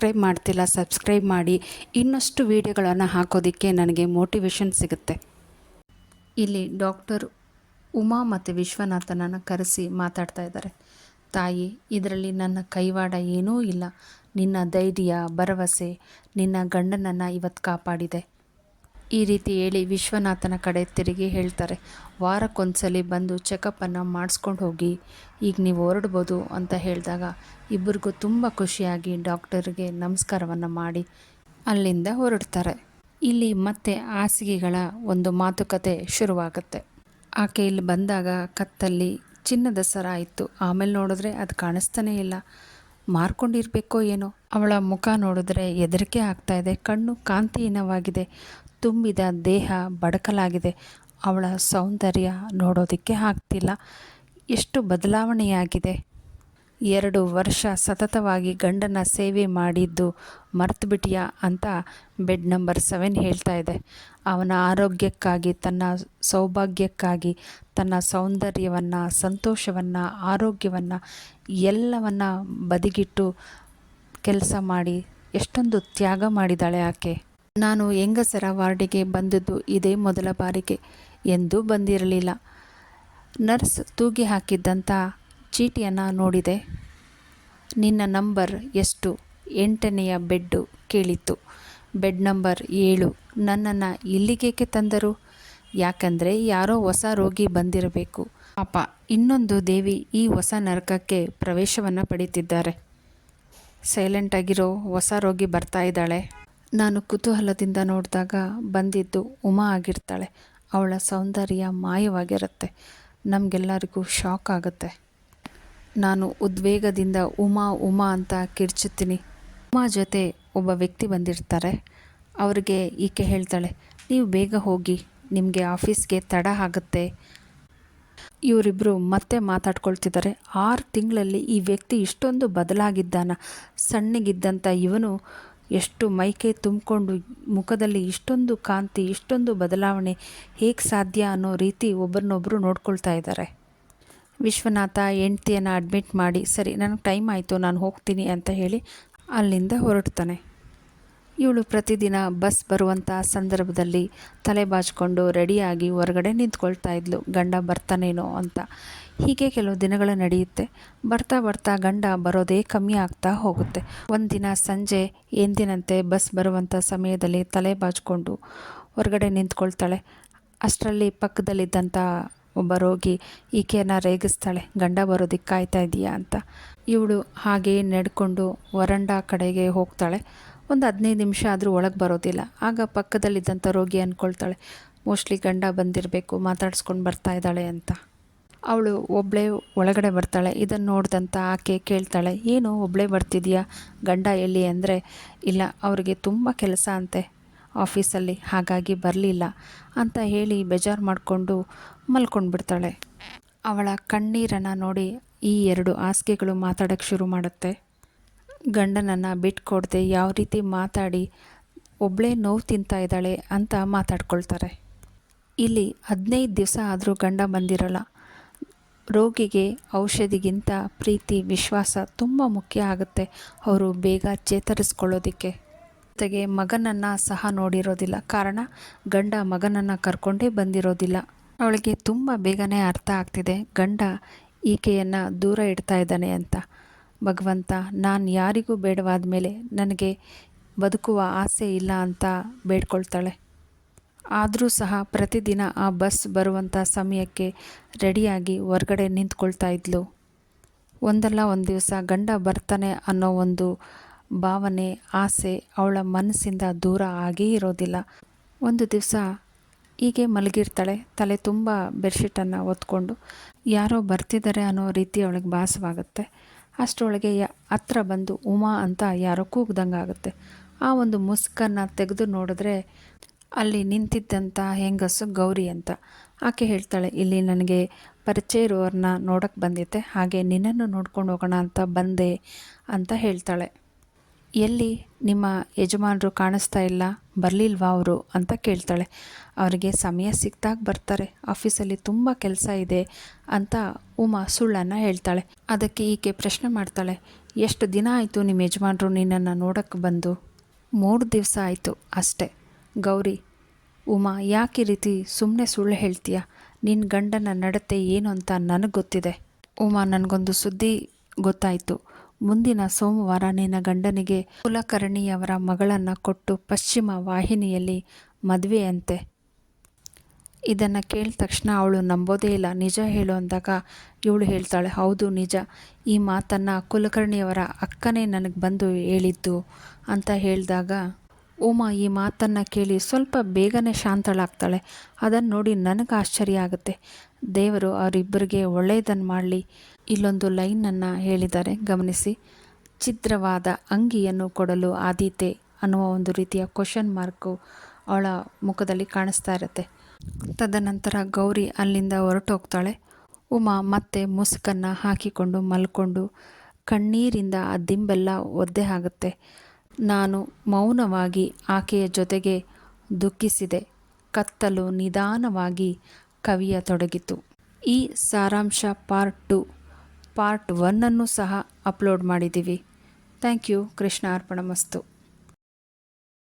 Subscribe ಮಾಡ್ತಿಲ್ಲ, subscribe ಮಾಡಿ. ಇನ್ನಷ್ಟು ವೀಡಿಯೋಗಳನ್ನು ಹಾಕೋದಕ್ಕೆ ನನಗೆ ಮೋಟಿವೇಶನ್ ಸಿಗುತ್ತೆ. ಇಲ್ಲಿ ಡಾಕ್ಟರ್ ಉಮಾ ಮತ್ತು ವಿಶ್ವನಾಥನನ್ನು ಕರೆಸಿ ಮಾತಾಡ್ತಾ ಇದ್ದಾರೆ. ತಾಯಿ, ಇದರಲ್ಲಿ ನನ್ನ ಕೈವಾಡ ಏನೂ ಇಲ್ಲ. ನಿನ್ನ ಧೈರ್ಯ, ಭರವಸೆ ನಿನ್ನ ಗಂಡನನ್ನು ಇವತ್ತು ಕಾಪಾಡಿದೆ. ಈ ರೀತಿ ಹೇಳಿ ವಿಶ್ವನಾಥನ ಕಡೆ ತಿರುಗಿ ಹೇಳ್ತಾರೆ, ವಾರಕ್ಕೊಂದ್ಸಲಿ ಬಂದು ಚೆಕಪ್ಪನ್ನು ಮಾಡಿಸ್ಕೊಂಡು ಹೋಗಿ, ಈಗ ನೀವು ಹೊರಡ್ಬೋದು ಅಂತ ಹೇಳಿದಾಗ ಇಬ್ಬರಿಗೂ ತುಂಬ ಖುಷಿಯಾಗಿ ಡಾಕ್ಟರ್ಗೆ ನಮಸ್ಕಾರವನ್ನು ಮಾಡಿ ಅಲ್ಲಿಂದ ಹೊರಡ್ತಾರೆ. ಇಲ್ಲಿ ಮತ್ತೆ ಹಾಸಿಗೆಗಳ ಒಂದು ಮಾತುಕತೆ ಶುರುವಾಗುತ್ತೆ. ಆಕೆ ಇಲ್ಲಿ ಬಂದಾಗ ಕತ್ತಲ್ಲಿ ಚಿನ್ನದ ಸರ ಇತ್ತು. ಆಮೇಲೆ ನೋಡಿದ್ರೆ ಅದು ಕಾಣಿಸ್ತಾನೇ ಇಲ್ಲ. ಮಾರ್ಕೊಂಡಿರಬೇಕೋ ಏನೋ. ಅವಳ ಮುಖ ನೋಡಿದ್ರೆ ಹೆದರಿಕೆ ಆಗ್ತಾ ಇದೆ. ಕಣ್ಣು ಕಾಂತಿಹೀನವಾಗಿದೆ. ತುಂಬಿದ ದೇಹ ಬಡಕಲಾಗಿದೆ. ಅವಳ ಸೌಂದರ್ಯ ನೋಡೋದಕ್ಕೆ ಆಗ್ತಿಲ್ಲ. ಎಷ್ಟು ಬದಲಾವಣೆಯಾಗಿದೆ. 2 ವರ್ಷ ಸತತವಾಗಿ ಗಂಡನ ಸೇವೆ ಮಾಡಿದ್ದು ಮರ್ತುಬಿಟ್ಟಿಯಾ ಅಂತ ಬೆಡ್ ನಂಬರ್ 7 ಹೇಳ್ತಾ ಇದೆ. ಅವನ ಆರೋಗ್ಯಕ್ಕಾಗಿ, ತನ್ನ ಸೌಭಾಗ್ಯಕ್ಕಾಗಿ, ತನ್ನ ಸೌಂದರ್ಯವನ್ನು, ಸಂತೋಷವನ್ನು, ಆರೋಗ್ಯವನ್ನು ಎಲ್ಲವನ್ನು ಬದಿಗಿಟ್ಟು ಕೆಲಸ ಮಾಡಿ ಎಷ್ಟೊಂದು ತ್ಯಾಗ ಮಾಡಿದ್ದಾಳೆ ಆಕೆ. ನಾನು ಹೆಂಗಸರ ವಾರ್ಡಿಗೆ ಬಂದದ್ದು ಇದೇ ಮೊದಲ ಬಾರಿಗೆ. ಎಂದೂ ಬಂದಿರಲಿಲ್ಲ. ನರ್ಸ್ ತೂಗಿ ಹಾಕಿದ್ದಂಥ ಚೀಟಿಯನ್ನು ನೋಡಿದೆ. ನಿನ್ನ ನಂಬರ್ ಎಷ್ಟು? 8ನೆಯ ಬೆಡ್ಡು ಕೇಳಿತ್ತು. Bed number 7. ನನ್ನನ್ನು ಇಲ್ಲಿಗೇಕೆ ತಂದರು? ಯಾಕಂದರೆ ಯಾರೋ ಹೊಸ ರೋಗಿ ಬಂದಿರಬೇಕು. ಪಾಪ, ಇನ್ನೊಂದು ದೇವಿ ಈ ಹೊಸ ನರಕಕ್ಕೆ ಪ್ರವೇಶವನ್ನು ಪಡೀತಿದ್ದಾರೆ. ಸೈಲೆಂಟಾಗಿರೋ ಹೊಸ ರೋಗಿ ಬರ್ತಾ ಇದ್ದಾಳೆ. ನಾನು ಕುತೂಹಲದಿಂದ ನೋಡಿದಾಗ ಬಂದಿದ್ದು ಉಮಾ ಆಗಿರ್ತಾಳೆ. ಅವಳ ಸೌಂದರ್ಯ ಮಾಯವಾಗಿರುತ್ತೆ. ನಮಗೆಲ್ಲರಿಗೂ ಶಾಕ್ ಆಗುತ್ತೆ. ನಾನು ಉದ್ವೇಗದಿಂದ ಉಮಾ ಉಮಾ ಅಂತ ಕಿರ್ಚುತ್ತೀನಿ. ಉಮಾ ಜೊತೆ ಒಬ್ಬ ವ್ಯಕ್ತಿ ಬಂದಿರ್ತಾರೆ. ಅವ್ರಿಗೆ ಈಕೆ ಹೇಳ್ತಾಳೆ, ನೀವು ಬೇಗ ಹೋಗಿ, ನಿಮಗೆ ಆಫೀಸ್ಗೆ ತಡ ಆಗುತ್ತೆ. ಇವರಿಬ್ಬರು ಮತ್ತೆ ಮಾತಾಡ್ಕೊಳ್ತಿದ್ದಾರೆ. 6 ತಿಂಗಳಲ್ಲಿ ಈ ವ್ಯಕ್ತಿ ಇಷ್ಟೊಂದು ಬದಲಾಗಿದ್ದಾನ? ಸಣ್ಣಗಿದ್ದಂಥ ಇವನು ಎಷ್ಟು ಮೈಕೈ ತುಂಬಿಕೊಂಡು ಮುಖದಲ್ಲಿ ಇಷ್ಟೊಂದು ಕಾಂತಿ, ಇಷ್ಟೊಂದು ಬದಲಾವಣೆ ಹೇಗೆ ಸಾಧ್ಯ ಅನ್ನೋ ರೀತಿ ಒಬ್ಬರನ್ನೊಬ್ಬರು ನೋಡ್ಕೊಳ್ತಾ ಇದ್ದಾರೆ. ವಿಶ್ವನಾಥ ಹೆಂಡ್ತಿಯನ್ನು ಅಡ್ಮಿಟ್ ಮಾಡಿ, ಸರಿ ನನಗೆ ಟೈಮ್ ಆಯಿತು, ನಾನು ಹೋಗ್ತೀನಿ ಅಂತ ಹೇಳಿ ಅಲ್ಲಿಂದ ಹೊರಡ್ತಾನೆ. ಇವಳು ಪ್ರತಿದಿನ ಬಸ್ ಬರುವಂಥ ಸಂದರ್ಭದಲ್ಲಿ ತಲೆ ಬಾಚಿಕೊಂಡು ರೆಡಿಯಾಗಿ ಹೊರಗಡೆ ನಿಂತ್ಕೊಳ್ತಾ ಇದ್ಲು, ಗಂಡ ಬರ್ತಾನೇನೋ ಅಂತ. ಹೀಗೆ ಕೆಲವು ದಿನಗಳು ನಡೆಯುತ್ತೆ. ಬರ್ತಾ ಬರ್ತಾ ಗಂಡ ಬರೋದೇ ಕಮ್ಮಿ ಆಗ್ತಾ ಹೋಗುತ್ತೆ. ಒಂದಿನ ಸಂಜೆ ಎಂದಿನಂತೆ ಬಸ್ ಬರುವಂಥ ಸಮಯದಲ್ಲಿ ತಲೆ ಬಾಚಿಕೊಂಡು ಹೊರಗಡೆ ನಿಂತ್ಕೊಳ್ತಾಳೆ. ಅಷ್ಟರಲ್ಲಿ ಪಕ್ಕದಲ್ಲಿದ್ದಂಥ ಒಬ್ಬ ರೋಗಿ ಈಕೆಯನ್ನು ರೇಗಿಸ್ತಾಳೆ, ಗಂಡ ಬರೋದಕ್ಕೆ ಕಾಯ್ತಾ ಇದೆಯಾ ಅಂತ. ಇವಳು ಹಾಗೆ ನಡ್ಕೊಂಡು ವರಂಡಾ ಕಡೆಗೆ ಹೋಗ್ತಾಳೆ. ಒಂದು 15 ನಿಮಿಷ ಆದರೂ ಒಳಗೆ ಬರೋದಿಲ್ಲ. ಆಗ ಪಕ್ಕದಲ್ಲಿದ್ದಂಥ ರೋಗಿ ಅಂದ್ಕೊಳ್ತಾಳೆ, ಮೋಸ್ಟ್ಲಿ ಗಂಡ ಬಂದಿರಬೇಕು, ಮಾತಾಡ್ಸ್ಕೊಂಡು ಬರ್ತಾ ಇದ್ದಾಳೆ ಅಂತ. ಅವಳು ಒಬ್ಬಳೇ ಒಳಗಡೆ ಬರ್ತಾಳೆ. ಇದನ್ನು ನೋಡಿದಂಥ ಆಕೆ ಕೇಳ್ತಾಳೆ, ಏನು ಒಬ್ಬಳೇ ಬರ್ತಿದೆಯಾ, ಗಂಡ ಎಲ್ಲಿ ಅಂದರೆ, ಇಲ್ಲ ಅವ್ರಿಗೆ ತುಂಬ ಕೆಲಸ ಅಂತೆ ಆಫೀಸಲ್ಲಿ, ಹಾಗಾಗಿ ಬರಲಿಲ್ಲ ಅಂತ ಹೇಳಿ ಬೇಜಾರು ಮಾಡಿಕೊಂಡು ಮಲ್ಕೊಂಡ್ಬಿಡ್ತಾಳೆ. ಅವಳ ಕಣ್ಣೀರನ್ನು ನೋಡಿ ಈ 2 ಹಾಸಿಗೆಗಳು ಮಾತಾಡೋಕ್ಕೆ ಶುರು ಮಾಡುತ್ತೆ. ಗಂಡನನ್ನು ಬಿಟ್ಕೊಡದೆ ಯಾವ ರೀತಿ ಮಾತಾಡಿ ಒಬ್ಬಳೇ ನೋವು ತಿಂತಾ ಇದ್ದಾಳೆ ಅಂತ ಮಾತಾಡ್ಕೊಳ್ತಾರೆ. ಇಲ್ಲಿ 15 ದಿವಸ ಆದರೂ ಗಂಡ ಬಂದಿರಲ್ಲ. ರೋಗಿಗೆ ಔಷಧಿಗಿಂತ ಪ್ರೀತಿ, ವಿಶ್ವಾಸ ತುಂಬ ಮುಖ್ಯ ಆಗುತ್ತೆ ಅವರು ಬೇಗ ಚೇತರಿಸ್ಕೊಳ್ಳೋದಕ್ಕೆ. ಜೊತೆಗೆ ಮಗನನ್ನು ಸಹ ನೋಡಿರೋದಿಲ್ಲ. ಕಾರಣ, ಗಂಡ ಮಗನನ್ನು ಕರ್ಕೊಂಡೇ ಬಂದಿರೋದಿಲ್ಲ. ಅವಳಿಗೆ ತುಂಬ ಬೇಗನೆ ಅರ್ಥ ಆಗ್ತಿದೆ ಗಂಡ ಈಕೆಯನ್ನು ದೂರ ಇಡ್ತಾ ಇದ್ದಾನೆ ಅಂತ. ಭಗವಂತ, ನಾನು ಯಾರಿಗೂ ಬೇಡವಾದ ಮೇಲೆ ನನಗೆ ಬದುಕುವ ಆಸೆ ಇಲ್ಲ ಅಂತ ಬೇಡ್ಕೊಳ್ತಾಳೆ. ಆದರೂ ಸಹ ಪ್ರತಿದಿನ ಆ ಬಸ್ ಬರುವಂಥ ಸಮಯಕ್ಕೆ ರೆಡಿಯಾಗಿ ಹೊರಗಡೆ ನಿಂತ್ಕೊಳ್ತಾ ಇದ್ಲು. ಒಂದಲ್ಲ ಒಂದು ದಿವಸ ಗಂಡ ಬರ್ತಾನೆ ಅನ್ನೋ ಒಂದು ಭಾವನೆ, ಆಸೆ ಅವಳ ಮನಸ್ಸಿಂದ ದೂರ ಆಗೇ ಇರೋದಿಲ್ಲ. ಒಂದು ದಿವಸ ಹೀಗೆ ಮಲಗಿರ್ತಾಳೆ. ತಲೆ ತುಂಬ ಬೆಡ್ಶೀಟನ್ನು ಹೊತ್ಕೊಂಡು ಯಾರೋ ಬರ್ತಿದ್ದಾರೆ ಅನ್ನೋ ರೀತಿ ಅವಳಿಗೆ ಭಾಸವಾಗುತ್ತೆ. ಅಷ್ಟರೊಳಗೆ ಹತ್ರ ಬಂದು ಉಮಾ ಅಂತ ಯಾರೋ ಕೂಗ್ದಂಗೆ ಆಗುತ್ತೆ. ಆ ಒಂದು ಮುಸುಕನ್ನು ತೆಗೆದು ನೋಡಿದ್ರೆ ಅಲ್ಲಿ ನಿಂತಿದ್ದಂಥ ಹೆಂಗಸು ಗೌರಿ ಅಂತ. ಆಕೆ ಹೇಳ್ತಾಳೆ, ಇಲ್ಲಿ ನನಗೆ ಪರಿಚಯ ಇರೋರನ್ನ ನೋಡೋಕ್ಕೆ ಬಂದಿದ್ದೆ, ಹಾಗೆ ನಿನ್ನನ್ನು ನೋಡ್ಕೊಂಡು ಹೋಗೋಣ ಅಂತ ಬಂದೆ ಅಂತ ಹೇಳ್ತಾಳೆ. ಎಲ್ಲಿ ನಿಮ್ಮ ಯಜಮಾನರು ಕಾಣಿಸ್ತಾ ಇಲ್ಲ, ಬರಲಿಲ್ವಾ ಅವರು ಅಂತ ಕೇಳ್ತಾಳೆ. ಅವರಿಗೆ ಸಮಯ ಸಿಕ್ಕಿದಾಗ ಬರ್ತಾರೆ, ಆಫೀಸಲ್ಲಿ ತುಂಬ ಕೆಲಸ ಇದೆ ಅಂತ ಉಮಾ ಸುಳ್ಳನ್ನು ಹೇಳ್ತಾಳೆ. ಅದಕ್ಕೆ ಈಕೆ ಪ್ರಶ್ನೆ ಮಾಡ್ತಾಳೆ, ಎಷ್ಟು ದಿನ ಆಯಿತು ನಿಮ್ಮ ಯಜಮಾನರು ನಿನ್ನನ್ನು ನೋಡೋಕ್ಕೆ ಬಂದು? 3 ದಿವಸ ಆಯಿತು ಅಷ್ಟೇ. ಗೌರಿ, ಉಮಾ ಯಾಕೆ ಈ ರೀತಿ ಸುಮ್ಮನೆ ಸುಳ್ಳು ಹೇಳ್ತೀಯ? ನಿನ್ನ ಗಂಡನ ನಡತೆ ಏನು ಅಂತ ನನಗೆ ಗೊತ್ತಿದೆ. ಉಮಾ, ನನಗೊಂದು ಸುದ್ದಿ ಗೊತ್ತಾಯಿತು. ಮುಂದಿನ ಸೋಮವಾರ ನಿನ್ನ ಗಂಡನಿಗೆ ಕುಲಕರ್ಣಿಯವರ ಮಗಳನ್ನು ಕೊಟ್ಟು ಪಶ್ಚಿಮ ವಾಹಿನಿಯಲ್ಲಿ ಮದುವೆಯಂತೆ. ಇದನ್ನು ಕೇಳಿದ ತಕ್ಷಣ ಅವಳು ನಂಬೋದೇ ಇಲ್ಲ. ನಿಜ ಹೇಳು ಅಂದಾಗ ಇವಳು ಹೇಳ್ತಾಳೆ, ಹೌದು ನಿಜ. ಈ ಮಾತನ್ನು ಕುಲಕರ್ಣಿಯವರ ಅಕ್ಕನೇ ನನಗೆ ಬಂದು ಹೇಳಿದ್ದು ಅಂತ ಹೇಳಿದಾಗ ಉಮಾ ಈ ಮಾತನ್ನು ಕೇಳಿ ಸ್ವಲ್ಪ ಬೇಗನೆ ಶಾಂತಳಾಗ್ತಾಳೆ. ಅದನ್ನು ನೋಡಿ ನನಗೆ ಆಶ್ಚರ್ಯ ಆಗುತ್ತೆ. ದೇವರು ಅವರಿಬ್ಬರಿಗೆ ಒಳ್ಳೆಯದನ್ನು ಮಾಡಲಿ. ಇಲ್ಲೊಂದು ಲೈನನ್ನು ಹೇಳಿದ್ದಾರೆ, ಗಮನಿಸಿ. ಛಿದ್ರವಾದ ಅಂಗಿಯನ್ನು ಕೊಡಲು ಆದೀತೆ ಅನ್ನುವ ಒಂದು ರೀತಿಯ ಕ್ವಶನ್ ಮಾರ್ಕು ಅವಳ ಮುಖದಲ್ಲಿ ಕಾಣಿಸ್ತಾ ಇರುತ್ತೆ. ತದನಂತರ ಗೌರಿ ಅಲ್ಲಿಂದ ಹೊರಟೋಗ್ತಾಳೆ. ಉಮಾ ಮತ್ತೆ ಮುಸುಕನ್ನು ಹಾಕಿಕೊಂಡು ಮಲ್ಕೊಂಡು ಕಣ್ಣೀರಿಂದ ಆ ದಿಂಬೆಲ್ಲ ಒದ್ದೆ ಆಗುತ್ತೆ. ನಾನು ಮೌನವಾಗಿ ಆಕೆಯ ಜೊತೆಗೆ ದುಃಖಿಸಿದೆ. ಕತ್ತಲು ನಿಧಾನವಾಗಿ ಕವಿಯತೊಡಗಿತು. ಈ ಸಾರಾಂಶ ಪಾರ್ಟ್ 2, ಪಾರ್ಟ್ 1 ಸಹ ಅಪ್ಲೋಡ್ ಮಾಡಿದ್ದೀವಿ. Thank you. ಕೃಷ್ಣ ಅರ್ಪಣಮಸ್ತು.